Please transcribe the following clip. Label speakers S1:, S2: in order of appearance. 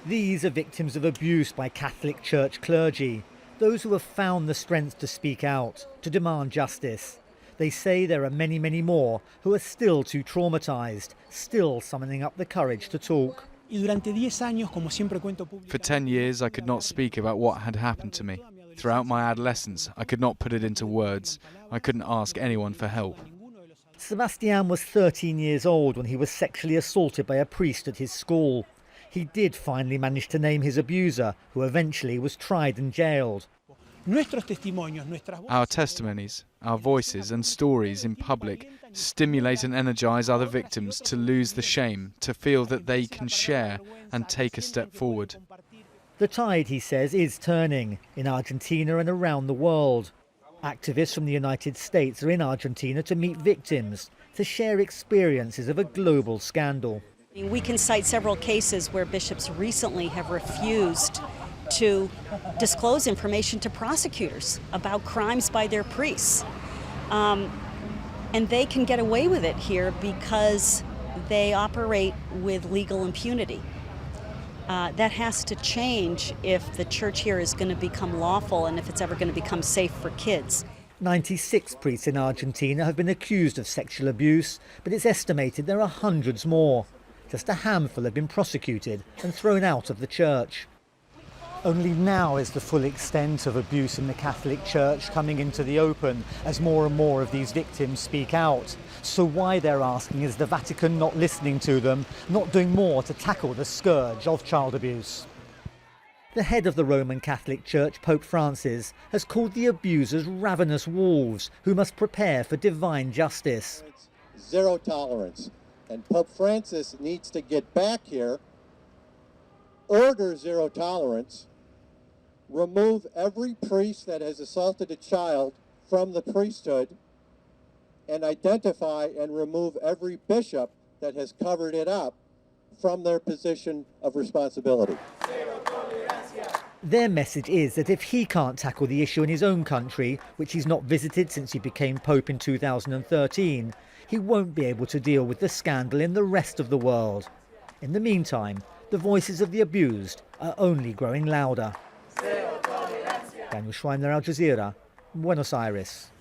S1: These are victims of abuse by Catholic Church clergy, those who have found the strength to speak out, to demand justice. They say there are many, many more who are still too traumatized, still summoning up the courage to talk.
S2: For 10 years, I could not speak about what had happened to me. Throughout my adolescence, I could not put it into words. I couldn't ask anyone for help.
S1: Sebastian was 13 years old when he was sexually assaulted by a priest at his school. He did finally manage to name his abuser, who eventually was tried and jailed.
S2: Our testimonies, our voices and stories in public stimulate and energize other victims to lose the shame, to feel that they can share and take a step forward.
S1: The tide, he says, is turning in Argentina and around the world. Activists from the United States are in Argentina to meet victims, to share experiences of a global scandal.
S3: We can cite several cases where bishops recently have refused to disclose information to prosecutors about crimes by their priests. And they can get away with it here because they operate with legal impunity. That has to change if the church here is going to become lawful and if it's ever going to become safe for kids.
S1: 96 priests in Argentina have been accused of sexual abuse, but it's estimated there are hundreds more. Just a handful have been prosecuted and thrown out of the church. Only now is the full extent of abuse in the Catholic Church coming into the open as more and more of these victims speak out. So why, they're asking, is the Vatican not listening to them, not doing more to tackle the scourge of child abuse? The head of the Roman Catholic Church, Pope Francis, has called the abusers ravenous wolves who must prepare for divine justice.
S4: Zero tolerance. And Pope Francis needs to get back here, order zero tolerance, remove every priest that has assaulted a child from the priesthood, and identify and remove every bishop that has covered it up from their position of responsibility.
S1: Their message is that if he can't tackle the issue in his own country, which he's not visited since he became Pope in 2013, he won't be able to deal with the scandal in the rest of the world. In the meantime, the voices of the abused are only growing louder. Daniel Schweimler, Al Jazeera, Buenos Aires.